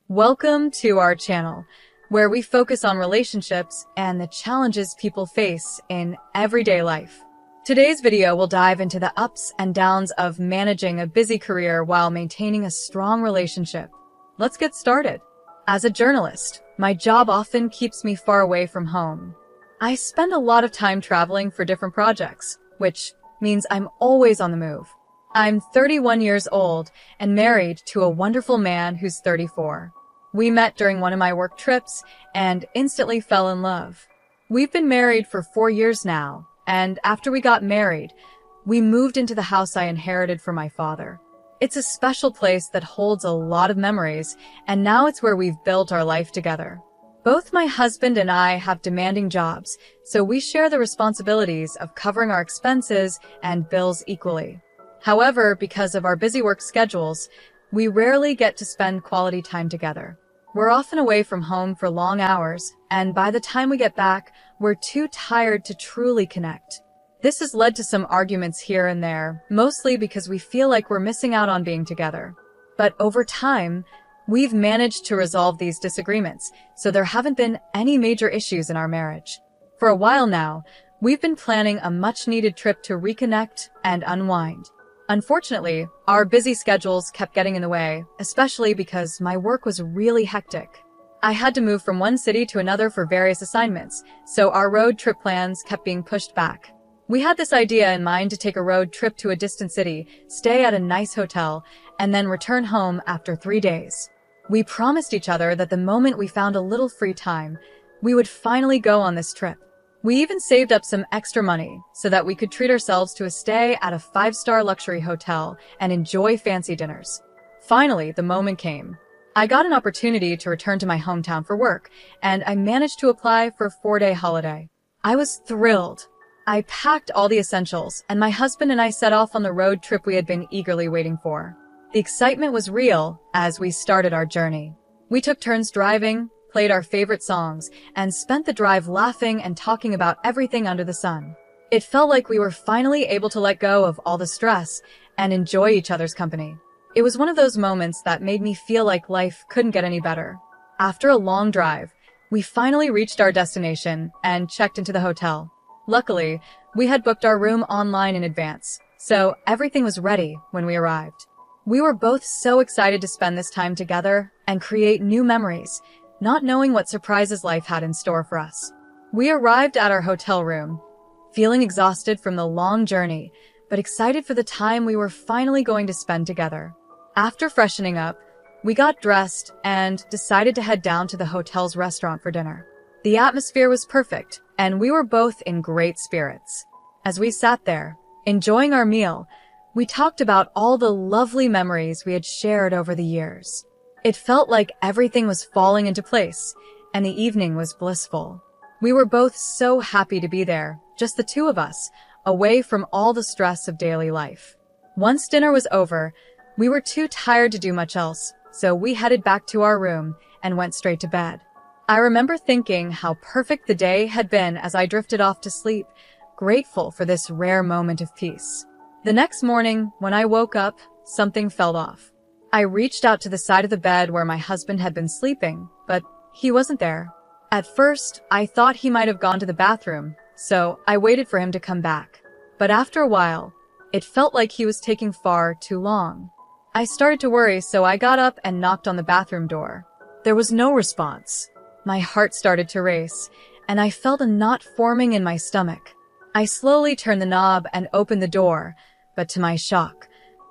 Welcome to our channel, where we focus on relationships and the challenges people face in everyday life. Today's video will dive into the ups and downs of managing a busy career while maintaining a strong relationship. Let's get started. As a journalist, my job often keeps me far away from home. I spend a lot of time traveling for different projects, which means I'm always on the move. I'm 31 years old and married to a wonderful man who's 34. We met during one of my work trips and instantly fell in love. We've been married for 4 years now, and after we got married, we moved into the house I inherited from my father. It's a special place that holds a lot of memories, and now it's where we've built our life together. Both my husband and I have demanding jobs, so we share the responsibilities of covering our expenses and bills equally. However, because of our busy work schedules, we rarely get to spend quality time together. We're often away from home for long hours, and by the time we get back, we're too tired to truly connect. This has led to some arguments here and there, mostly because we feel like we're missing out on being together. But over time, we've managed to resolve these disagreements, so there haven't been any major issues in our marriage. For a while now, we've been planning a much-needed trip to reconnect and unwind. Unfortunately, our busy schedules kept getting in the way, especially because my work was really hectic. I had to move from one city to another for various assignments, so our road trip plans kept being pushed back. We had this idea in mind to take a road trip to a distant city, stay at a nice hotel, and then return home after 3 days. We promised each other that the moment we found a little free time, we would finally go on this trip. We even saved up some extra money so that we could treat ourselves to a stay at a 5-star luxury hotel and enjoy fancy dinners. Finally, the moment came. I got an opportunity to return to my hometown for work, and I managed to apply for a 4-day holiday. I was thrilled. I packed all the essentials, and my husband and I set off on the road trip we had been eagerly waiting for. The excitement was real as we started our journey. We took turns driving, played our favorite songs, and spent the drive laughing and talking about everything under the sun. It felt like we were finally able to let go of all the stress and enjoy each other's company. It was one of those moments that made me feel like life couldn't get any better. After a long drive, we finally reached our destination and checked into the hotel. Luckily, we had booked our room online in advance, so everything was ready when we arrived. We were both so excited to spend this time together and create new memories, not knowing what surprises life had in store for us. We arrived at our hotel room, feeling exhausted from the long journey, but excited for the time we were finally going to spend together. After freshening up, we got dressed and decided to head down to the hotel's restaurant for dinner. The atmosphere was perfect, and we were both in great spirits. As we sat there, enjoying our meal, we talked about all the lovely memories we had shared over the years. It felt like everything was falling into place, and the evening was blissful. We were both so happy to be there, just the two of us, away from all the stress of daily life. Once dinner was over, we were too tired to do much else, so we headed back to our room and went straight to bed. I remember thinking how perfect the day had been as I drifted off to sleep, grateful for this rare moment of peace. The next morning, when I woke up, something felt off. I reached out to the side of the bed where my husband had been sleeping, but he wasn't there. At first, I thought he might have gone to the bathroom, so I waited for him to come back. But after a while, it felt like he was taking far too long. I started to worry, so I got up and knocked on the bathroom door. There was no response. My heart started to race, and I felt a knot forming in my stomach. I slowly turned the knob and opened the door, but to my shock,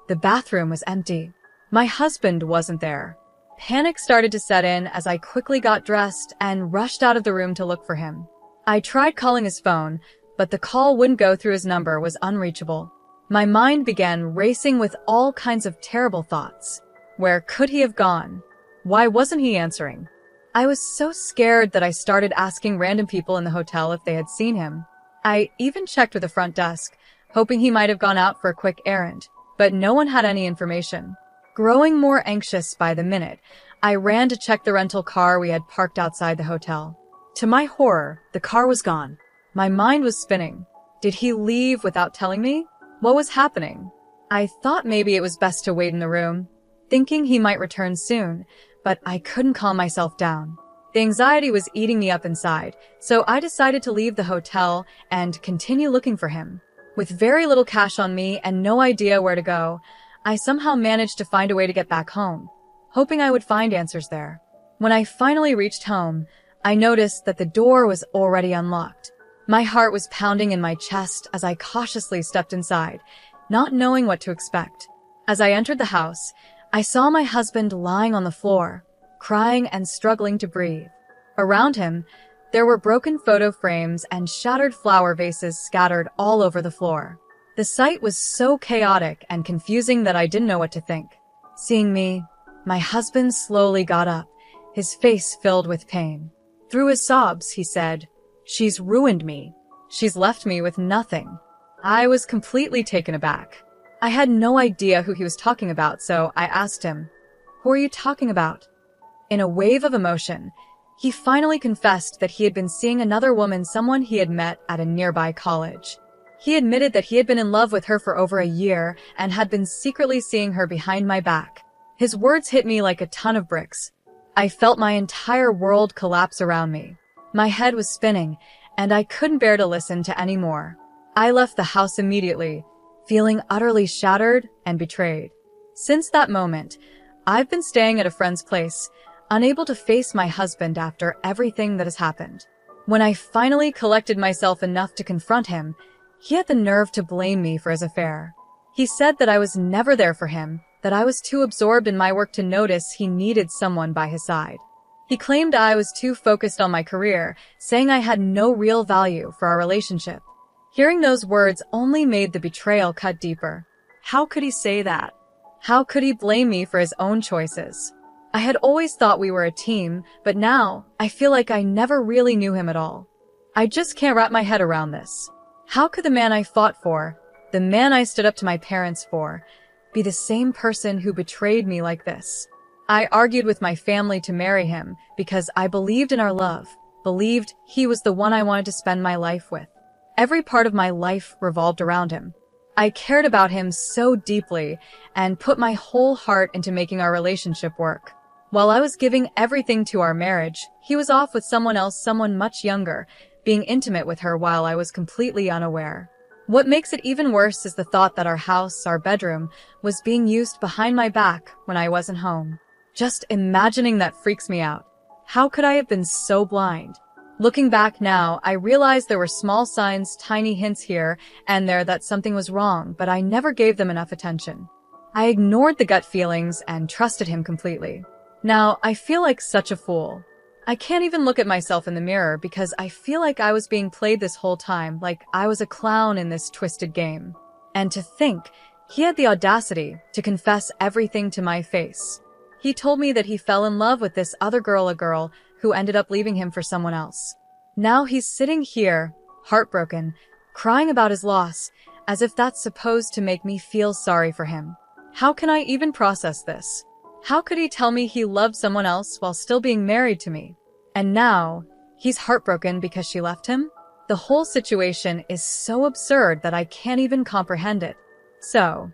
the bathroom was empty. My husband wasn't there. Panic started to set in as I quickly got dressed and rushed out of the room to look for him. I tried calling his phone, but the call wouldn't go through. His number was unreachable. My mind began racing with all kinds of terrible thoughts. Where could he have gone? Why wasn't he answering? I was so scared that I started asking random people in the hotel if they had seen him. I even checked with the front desk, hoping he might have gone out for a quick errand, but no one had any information. Growing more anxious by the minute, I ran to check the rental car we had parked outside the hotel. To my horror, the car was gone. My mind was spinning. Did he leave without telling me? What was happening? I thought maybe it was best to wait in the room, thinking he might return soon, but I couldn't calm myself down. The anxiety was eating me up inside, so I decided to leave the hotel and continue looking for him. With very little cash on me and no idea where to go, I somehow managed to find a way to get back home, hoping I would find answers there. When I finally reached home, I noticed that the door was already unlocked. My heart was pounding in my chest as I cautiously stepped inside, not knowing what to expect. As I entered the house, I saw my husband lying on the floor, crying and struggling to breathe. Around him, there were broken photo frames and shattered flower vases scattered all over the floor. The sight was so chaotic and confusing that I didn't know what to think. Seeing me, my husband slowly got up, his face filled with pain. Through his sobs, he said, "She's ruined me. She's left me with nothing." I was completely taken aback. I had no idea who he was talking about, so I asked him, "Who are you talking about?" In a wave of emotion, he finally confessed that he had been seeing another woman, someone he had met at a nearby college. He admitted that he had been in love with her for over a year and had been secretly seeing her behind my back. His words hit me like a ton of bricks. I felt my entire world collapse around me. My head was spinning, and I couldn't bear to listen to any more. I left the house immediately, feeling utterly shattered and betrayed. Since that moment, I've been staying at a friend's place, unable to face my husband after everything that has happened. When I finally collected myself enough to confront him, he had the nerve to blame me for his affair. He said that I was never there for him, that I was too absorbed in my work to notice he needed someone by his side. He claimed I was too focused on my career, saying I had no real value for our relationship. Hearing those words only made the betrayal cut deeper. How could he say that? How could he blame me for his own choices? I had always thought we were a team, but now I feel like I never really knew him at all. I just can't wrap my head around this. How could the man I fought for, the man I stood up to my parents for, be the same person who betrayed me like this? I argued with my family to marry him because I believed in our love, believed he was the one I wanted to spend my life with. Every part of my life revolved around him. I cared about him so deeply and put my whole heart into making our relationship work. While I was giving everything to our marriage, he was off with someone else, someone much younger, being intimate with her while I was completely unaware. What makes it even worse is the thought that our house, our bedroom, was being used behind my back when I wasn't home. Just imagining that freaks me out. How could I have been so blind? Looking back now, I realized there were small signs, tiny hints here and there that something was wrong, but I never gave them enough attention. I ignored the gut feelings and trusted him completely. Now, I feel like such a fool. I can't even look at myself in the mirror because I feel like I was being played this whole time, like I was a clown in this twisted game. And to think, he had the audacity to confess everything to my face. He told me that he fell in love with this other girl, a girl who ended up leaving him for someone else. Now he's sitting here, heartbroken, crying about his loss, as if that's supposed to make me feel sorry for him. How can I even process this? How could he tell me he loved someone else while still being married to me? And now, he's heartbroken because she left him? The whole situation is so absurd that I can't even comprehend it. So,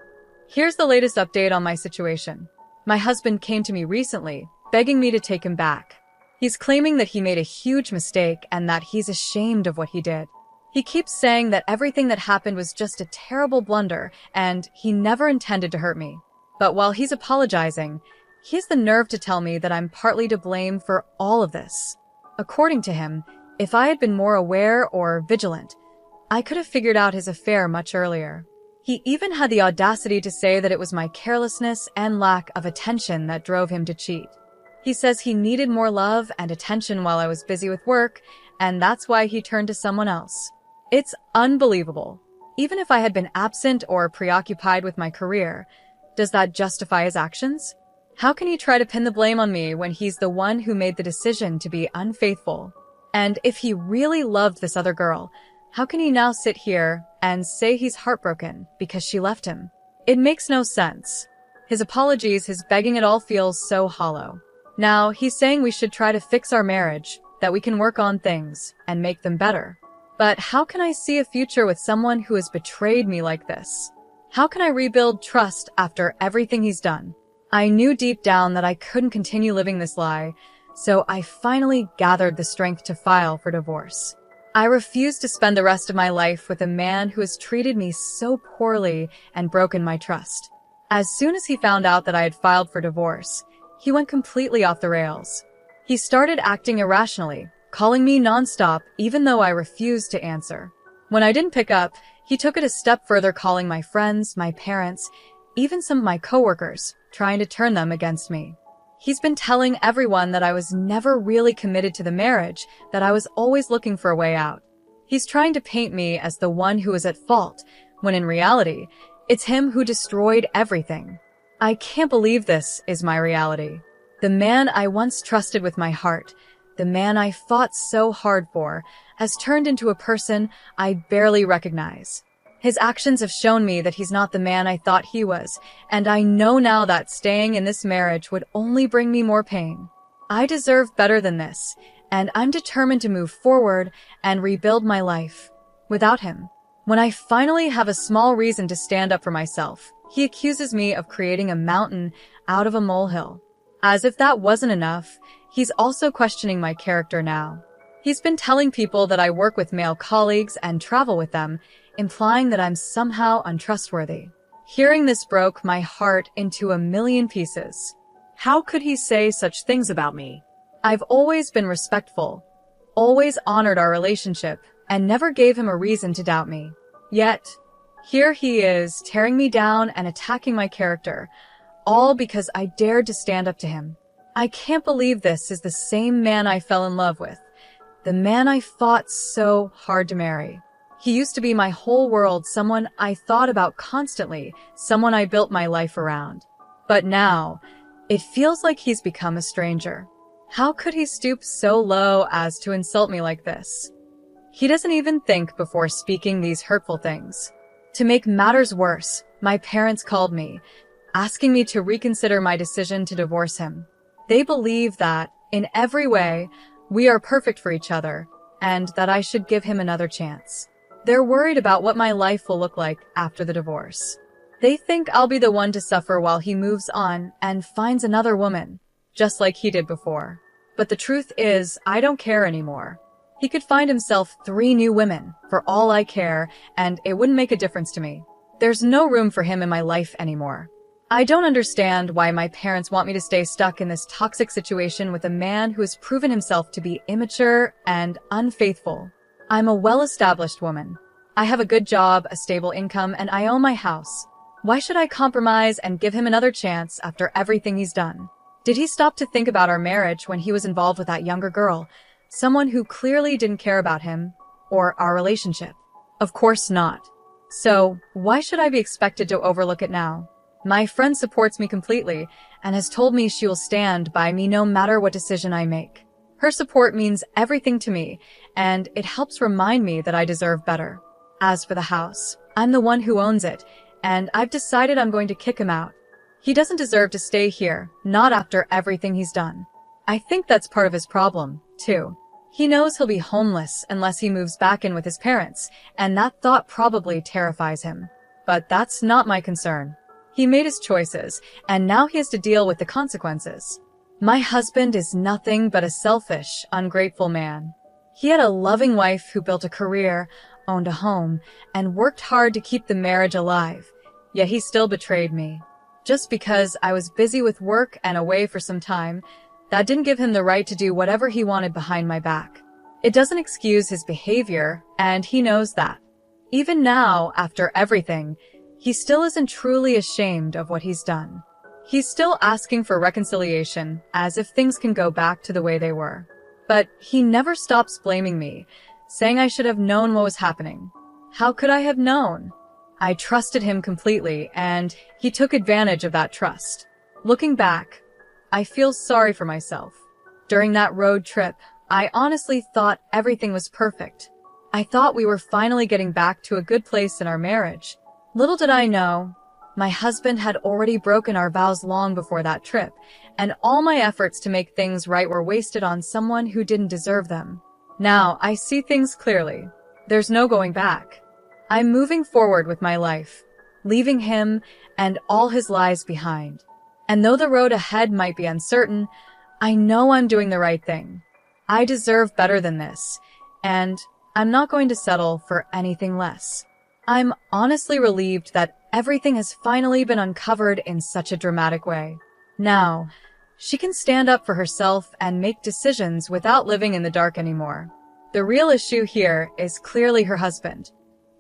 here's the latest update on my situation. My husband came to me recently, begging me to take him back. He's claiming that he made a huge mistake and that he's ashamed of what he did. He keeps saying that everything that happened was just a terrible blunder and he never intended to hurt me. But while he's apologizing, he has the nerve to tell me that I'm partly to blame for all of this. According to him, if I had been more aware or vigilant, I could have figured out his affair much earlier. He even had the audacity to say that it was my carelessness and lack of attention that drove him to cheat. He says he needed more love and attention while I was busy with work, and that's why he turned to someone else. It's unbelievable. Even if I had been absent or preoccupied with my career, does that justify his actions? How can he try to pin the blame on me when he's the one who made the decision to be unfaithful? And if he really loved this other girl, how can he now sit here and say he's heartbroken because she left him? It makes no sense. His apologies, his begging, it all feels so hollow. Now, he's saying we should try to fix our marriage, that we can work on things and make them better. But how can I see a future with someone who has betrayed me like this? How can I rebuild trust after everything he's done? I knew deep down that I couldn't continue living this lie, so I finally gathered the strength to file for divorce. I refused to spend the rest of my life with a man who has treated me so poorly and broken my trust. As soon as he found out that I had filed for divorce, he went completely off the rails. He started acting irrationally, calling me nonstop even though I refused to answer. When I didn't pick up, he took it a step further, calling my friends, my parents, even some of my coworkers, trying to turn them against me. He's been telling everyone that I was never really committed to the marriage, that I was always looking for a way out. He's trying to paint me as the one who was at fault, when in reality, it's him who destroyed everything. I can't believe this is my reality. The man I once trusted with my heart, the man I fought so hard for, has turned into a person I barely recognize. His actions have shown me that he's not the man I thought he was, and I know now that staying in this marriage would only bring me more pain. I deserve better than this, and I'm determined to move forward and rebuild my life without him. When I finally have a small reason to stand up for myself, he accuses me of creating a mountain out of a molehill. As if that wasn't enough, he's also questioning my character now. He's been telling people that I work with male colleagues and travel with them, implying that I'm somehow untrustworthy. Hearing this broke my heart into a million pieces. How could he say such things about me? I've always been respectful, always honored our relationship, and never gave him a reason to doubt me. Yet, here he is, tearing me down and attacking my character, all because I dared to stand up to him. I can't believe this is the same man I fell in love with, the man I fought so hard to marry. He used to be my whole world, someone I thought about constantly, someone I built my life around. But now, it feels like he's become a stranger. How could he stoop so low as to insult me like this? He doesn't even think before speaking these hurtful things. To make matters worse, my parents called me, asking me to reconsider my decision to divorce him. They believe that, in every way, we are perfect for each other, and that I should give him another chance. They're worried about what my life will look like after the divorce. They think I'll be the one to suffer while he moves on and finds another woman, just like he did before. But the truth is, I don't care anymore. He could find himself 3 new women, for all I care, and it wouldn't make a difference to me. There's no room for him in my life anymore. I don't understand why my parents want me to stay stuck in this toxic situation with a man who has proven himself to be immature and unfaithful. I'm a well-established woman. I have a good job, a stable income, and I own my house. Why should I compromise and give him another chance after everything he's done? Did he stop to think about our marriage when he was involved with that younger girl, someone who clearly didn't care about him or our relationship? Of course not. So, why should I be expected to overlook it now? My friend supports me completely and has told me she will stand by me no matter what decision I make. Her support means everything to me, and it helps remind me that I deserve better. As for the house, I'm the one who owns it, and I've decided I'm going to kick him out. He doesn't deserve to stay here, not after everything he's done. I think that's part of his problem, too. He knows he'll be homeless unless he moves back in with his parents, and that thought probably terrifies him. But that's not my concern. He made his choices, and now he has to deal with the consequences. My husband is nothing but a selfish, ungrateful man. He had a loving wife who built a career, owned a home, and worked hard to keep the marriage alive, yet he still betrayed me. Just because I was busy with work and away for some time, that didn't give him the right to do whatever he wanted behind my back. It doesn't excuse his behavior, and he knows that. Even now, after everything, he still isn't truly ashamed of what he's done. He's still asking for reconciliation, as if things can go back to the way they were. But he never stops blaming me, saying I should have known what was happening. How could I have known? I trusted him completely, and he took advantage of that trust. Looking back, I feel sorry for myself. During that road trip, I honestly thought everything was perfect. I thought we were finally getting back to a good place in our marriage. Little did I know, my husband had already broken our vows long before that trip, and all my efforts to make things right were wasted on someone who didn't deserve them. Now, I see things clearly. There's no going back. I'm moving forward with my life, leaving him and all his lies behind. And though the road ahead might be uncertain, I know I'm doing the right thing. I deserve better than this, and I'm not going to settle for anything less. I'm honestly relieved that everything has finally been uncovered in such a dramatic way. Now, she can stand up for herself and make decisions without living in the dark anymore. The real issue here is clearly her husband.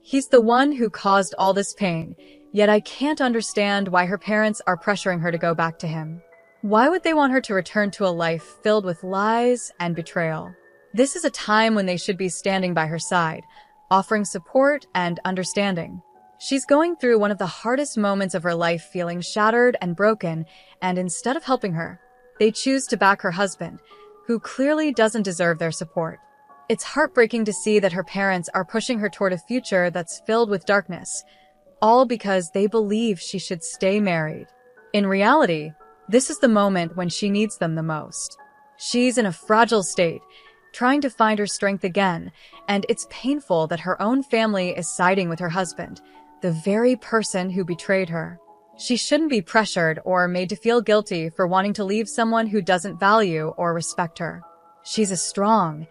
He's the one who caused all this pain, yet I can't understand why her parents are pressuring her to go back to him. Why would they want her to return to a life filled with lies and betrayal? This is a time when they should be standing by her side, offering support and understanding. She's going through one of the hardest moments of her life, feeling shattered and broken, and instead of helping her, they choose to back her husband, who clearly doesn't deserve their support. It's heartbreaking to see that her parents are pushing her toward a future that's filled with darkness, all because they believe she should stay married. In reality, this is the moment when she needs them the most. She's in a fragile state, trying to find her strength again, and it's painful that her own family is siding with her husband, the very person who betrayed her. She shouldn't be pressured or made to feel guilty for wanting to leave someone who doesn't value or respect her. She's a strong,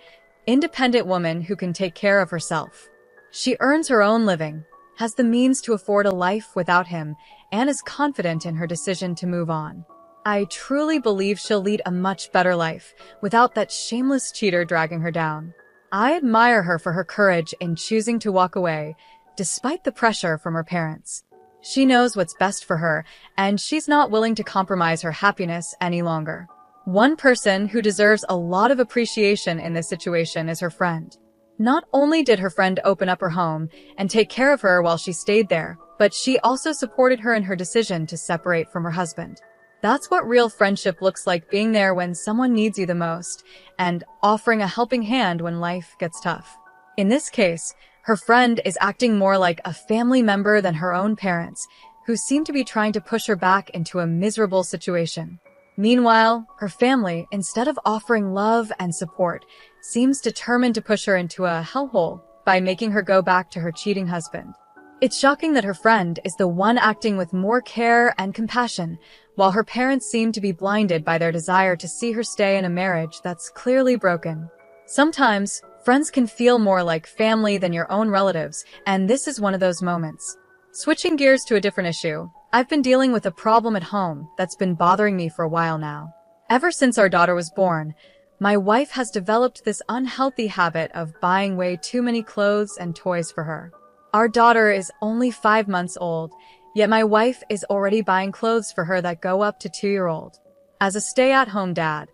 independent woman who can take care of herself. She earns her own living, has the means to afford a life without him, and is confident in her decision to move on. I truly believe she'll lead a much better life without that shameless cheater dragging her down. I admire her for her courage in choosing to walk away, despite the pressure from her parents. She knows what's best for her, and she's not willing to compromise her happiness any longer. One person who deserves a lot of appreciation in this situation is her friend. Not only did her friend open up her home and take care of her while she stayed there, but she also supported her in her decision to separate from her husband. That's what real friendship looks like, being there when someone needs you the most and offering a helping hand when life gets tough. In this case, her friend is acting more like a family member than her own parents, who seem to be trying to push her back into a miserable situation. Meanwhile, her family, instead of offering love and support, seems determined to push her into a hellhole by making her go back to her cheating husband. It's shocking that her friend is the one acting with more care and compassion, while her parents seem to be blinded by their desire to see her stay in a marriage that's clearly broken. Sometimes, friends can feel more like family than your own relatives, and this is one of those moments. Switching gears to a different issue, I've been dealing with a problem at home that's been bothering me for a while now. Ever since our daughter was born, my wife has developed this unhealthy habit of buying way too many clothes and toys for her. Our daughter is only 5 months old, yet my wife is already buying clothes for her that go up to 2-year-old. As a stay-at-home dad,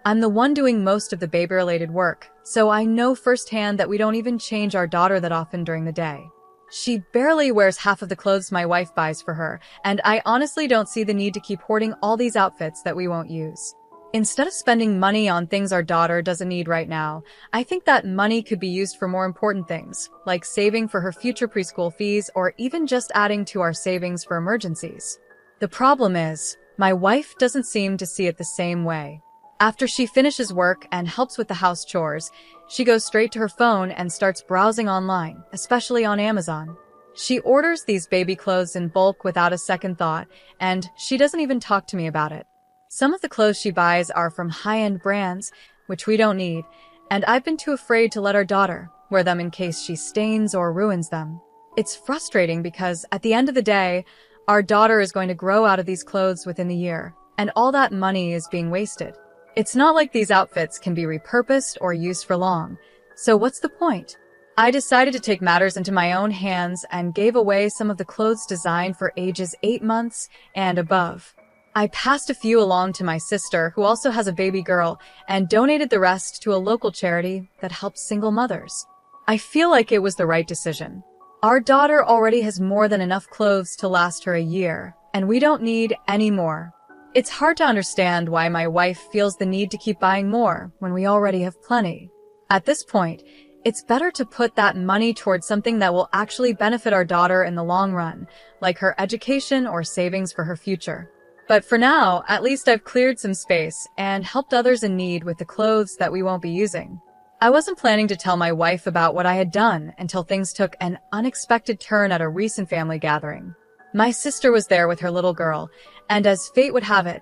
I'm the one doing most of the baby-related work, so I know firsthand that we don't even change our daughter that often during the day. She barely wears half of the clothes my wife buys for her, and I honestly don't see the need to keep hoarding all these outfits that we won't use. Instead of spending money on things our daughter doesn't need right now, I think that money could be used for more important things, like saving for her future preschool fees or even just adding to our savings for emergencies. The problem is, my wife doesn't seem to see it the same way. After she finishes work and helps with the house chores, she goes straight to her phone and starts browsing online, especially on Amazon. She orders these baby clothes in bulk without a second thought, and she doesn't even talk to me about it. Some of the clothes she buys are from high-end brands, which we don't need, and I've been too afraid to let our daughter wear them in case she stains or ruins them. It's frustrating because at the end of the day, our daughter is going to grow out of these clothes within the year, and all that money is being wasted. It's not like these outfits can be repurposed or used for long, so what's the point? I decided to take matters into my own hands and gave away some of the clothes designed for ages 8 months and above. I passed a few along to my sister, who also has a baby girl, and donated the rest to a local charity that helps single mothers. I feel like it was the right decision. Our daughter already has more than enough clothes to last her a year, and we don't need any more. It's hard to understand why my wife feels the need to keep buying more when we already have plenty. At this point, it's better to put that money towards something that will actually benefit our daughter in the long run, like her education or savings for her future. But for now, at least I've cleared some space and helped others in need with the clothes that we won't be using. I wasn't planning to tell my wife about what I had done until things took an unexpected turn at a recent family gathering. My sister was there with her little girl, and as fate would have it,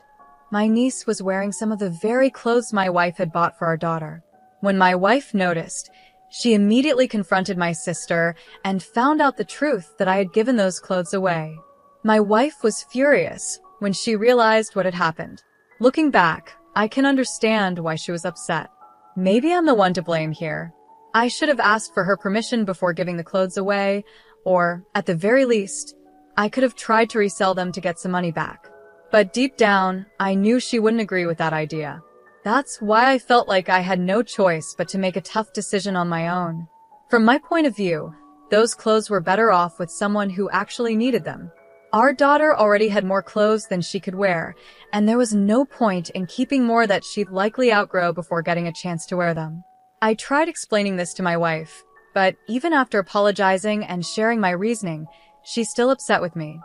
my niece was wearing some of the very clothes my wife had bought for our daughter. When my wife noticed, she immediately confronted my sister and found out the truth that I had given those clothes away. My wife was furious when she realized what had happened. Looking back, I can understand why she was upset. Maybe I'm the one to blame here. I should have asked for her permission before giving the clothes away, or, at the very least, I could have tried to resell them to get some money back. But deep down, I knew she wouldn't agree with that idea. That's why I felt like I had no choice but to make a tough decision on my own. From my point of view, those clothes were better off with someone who actually needed them. Our daughter already had more clothes than she could wear, and there was no point in keeping more that she'd likely outgrow before getting a chance to wear them. I tried explaining this to my wife, but even after apologizing and sharing my reasoning, she's still upset with me.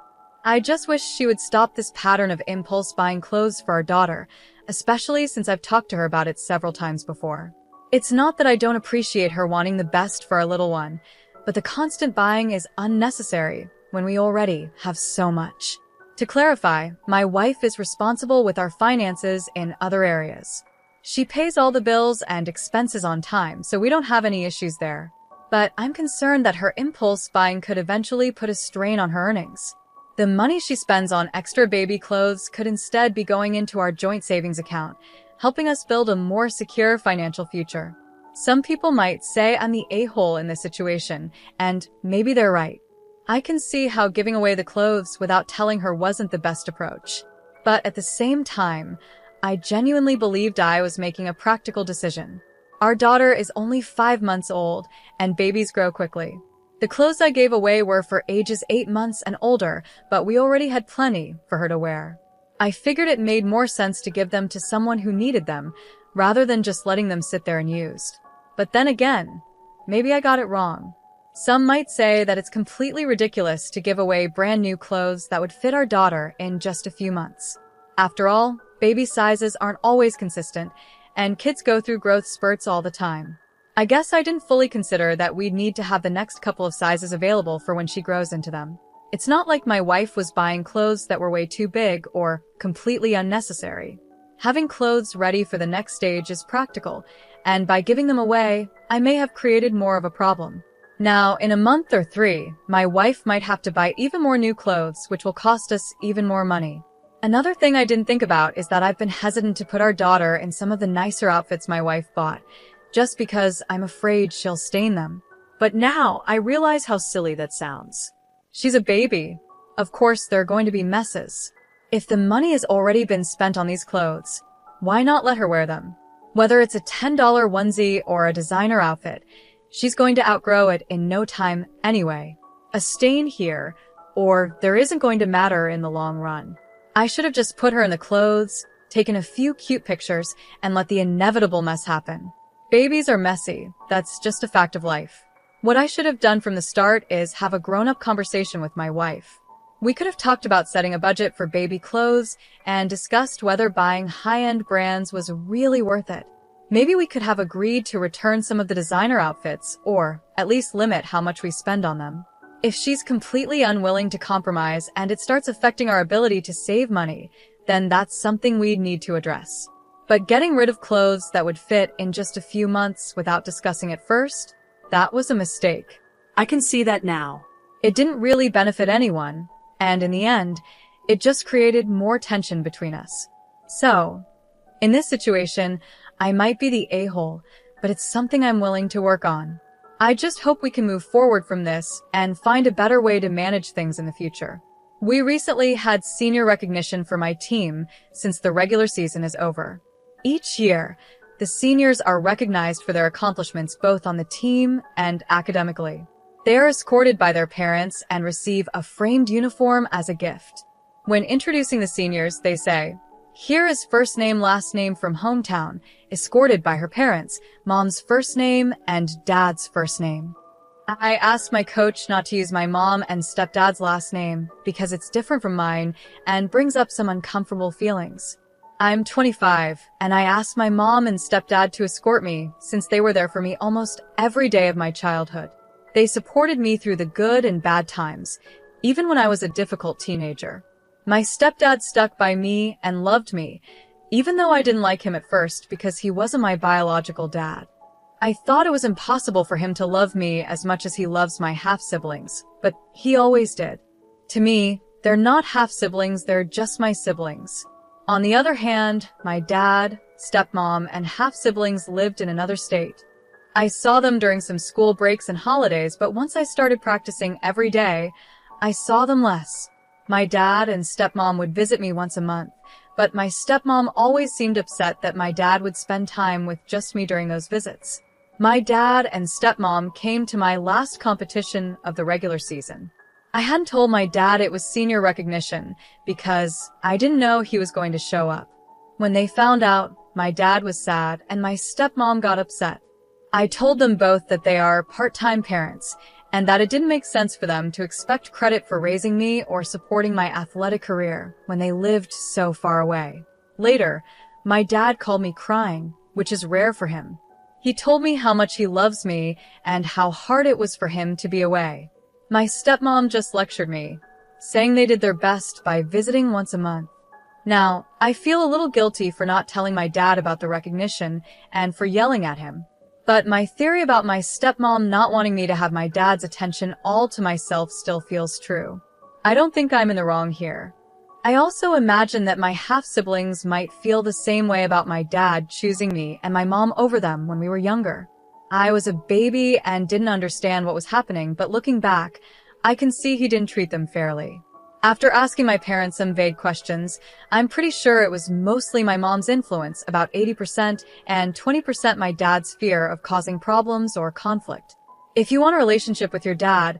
I just wish she would stop this pattern of impulse buying clothes for our daughter, especially since I've talked to her about it several times before. It's not that I don't appreciate her wanting the best for our little one, but the constant buying is unnecessary when we already have so much. To clarify, my wife is responsible with our finances in other areas. She pays all the bills and expenses on time, so we don't have any issues there. But I'm concerned that her impulse buying could eventually put a strain on her earnings. The money she spends on extra baby clothes could instead be going into our joint savings account, helping us build a more secure financial future. Some people might say I'm the a-hole in this situation, and maybe they're right. I can see how giving away the clothes without telling her wasn't the best approach. But at the same time, I genuinely believed I was making a practical decision. Our daughter is only 5 months old, and babies grow quickly. The clothes I gave away were for ages 8 months and older, but we already had plenty for her to wear. I figured it made more sense to give them to someone who needed them, rather than just letting them sit there unused. But then again, maybe I got it wrong. Some might say that it's completely ridiculous to give away brand new clothes that would fit our daughter in just a few months. After all, baby sizes aren't always consistent, and kids go through growth spurts all the time. I guess I didn't fully consider that we'd need to have the next couple of sizes available for when she grows into them. It's not like my wife was buying clothes that were way too big or completely unnecessary. Having clothes ready for the next stage is practical, and by giving them away, I may have created more of a problem. Now, in a month or 3, my wife might have to buy even more new clothes, which will cost us even more money. Another thing I didn't think about is that I've been hesitant to put our daughter in some of the nicer outfits my wife bought, just because I'm afraid she'll stain them. But now I realize how silly that sounds. She's a baby. Of course, there are going to be messes. If the money has already been spent on these clothes, why not let her wear them? Whether it's a $10 onesie or a designer outfit, she's going to outgrow it in no time anyway. A stain here, or there isn't going to matter in the long run. I should have just put her in the clothes, taken a few cute pictures, and let the inevitable mess happen. Babies are messy. That's just a fact of life. What I should have done from the start is have a grown-up conversation with my wife. We could have talked about setting a budget for baby clothes and discussed whether buying high-end brands was really worth it. Maybe we could have agreed to return some of the designer outfits, or at least limit how much we spend on them. If she's completely unwilling to compromise and it starts affecting our ability to save money, then that's something we'd need to address. But getting rid of clothes that would fit in just a few months without discussing it first, that was a mistake. I can see that now. It didn't really benefit anyone, and in the end, it just created more tension between us. So, in this situation, I might be the a-hole, but it's something I'm willing to work on. I just hope we can move forward from this and find a better way to manage things in the future. We recently had senior recognition for my team since the regular season is over. Each year, the seniors are recognized for their accomplishments both on the team and academically. They are escorted by their parents and receive a framed uniform as a gift. When introducing the seniors, they say, "Here is first name, last name from hometown, escorted by her parents, mom's first name and dad's first name." I asked my coach not to use my mom and stepdad's last name because it's different from mine and brings up some uncomfortable feelings. I'm 25, and I asked my mom and stepdad to escort me since they were there for me almost every day of my childhood. They supported me through the good and bad times, even when I was a difficult teenager. My stepdad stuck by me and loved me, even though I didn't like him at first because he wasn't my biological dad. I thought it was impossible for him to love me as much as he loves my half-siblings, but he always did. To me, they're not half-siblings, they're just my siblings. On the other hand, my dad, stepmom, and half-siblings lived in another state. I saw them during some school breaks and holidays, but once I started practicing every day, I saw them less. My dad and stepmom would visit me once a month, but my stepmom always seemed upset that my dad would spend time with just me during those visits. My dad and stepmom came to my last competition of the regular season. I hadn't told my dad it was senior recognition because I didn't know he was going to show up. When they found out, my dad was sad and my stepmom got upset. I told them both that they are part-time parents and that it didn't make sense for them to expect credit for raising me or supporting my athletic career when they lived so far away. Later, my dad called me crying, which is rare for him. He told me how much he loves me and how hard it was for him to be away. My stepmom just lectured me, saying they did their best by visiting once a month. Now, I feel a little guilty for not telling my dad about the recognition and for yelling at him. But my theory about my stepmom not wanting me to have my dad's attention all to myself still feels true. I don't think I'm in the wrong here. I also imagine that my half-siblings might feel the same way about my dad choosing me and my mom over them when we were younger. I was a baby and didn't understand what was happening, but looking back, I can see he didn't treat them fairly. After asking my parents some vague questions, I'm pretty sure it was mostly my mom's influence, about 80%, and 20% my dad's fear of causing problems or conflict. If you want a relationship with your dad,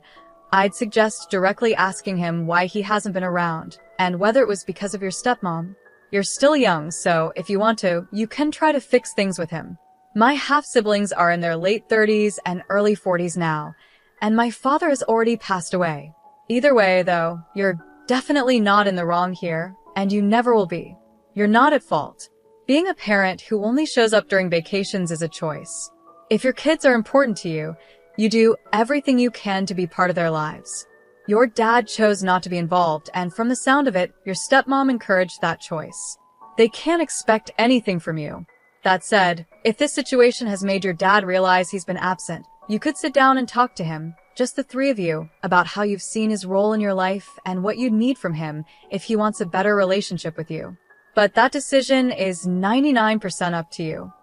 I'd suggest directly asking him why he hasn't been around, and whether it was because of your stepmom. You're still young, so if you want to, you can try to fix things with him. My half-siblings are in their late 30s and early 40s now, and my father has already passed away. Either way, though, you're definitely not in the wrong here, and you never will be. You're not at fault. Being a parent who only shows up during vacations is a choice. If your kids are important to you, you do everything you can to be part of their lives. Your dad chose not to be involved, and from the sound of it, your stepmom encouraged that choice. They can't expect anything from you. That said, if this situation has made your dad realize he's been absent, you could sit down and talk to him, just the three of you, about how you've seen his role in your life and what you'd need from him if he wants a better relationship with you. But that decision is 99% up to you.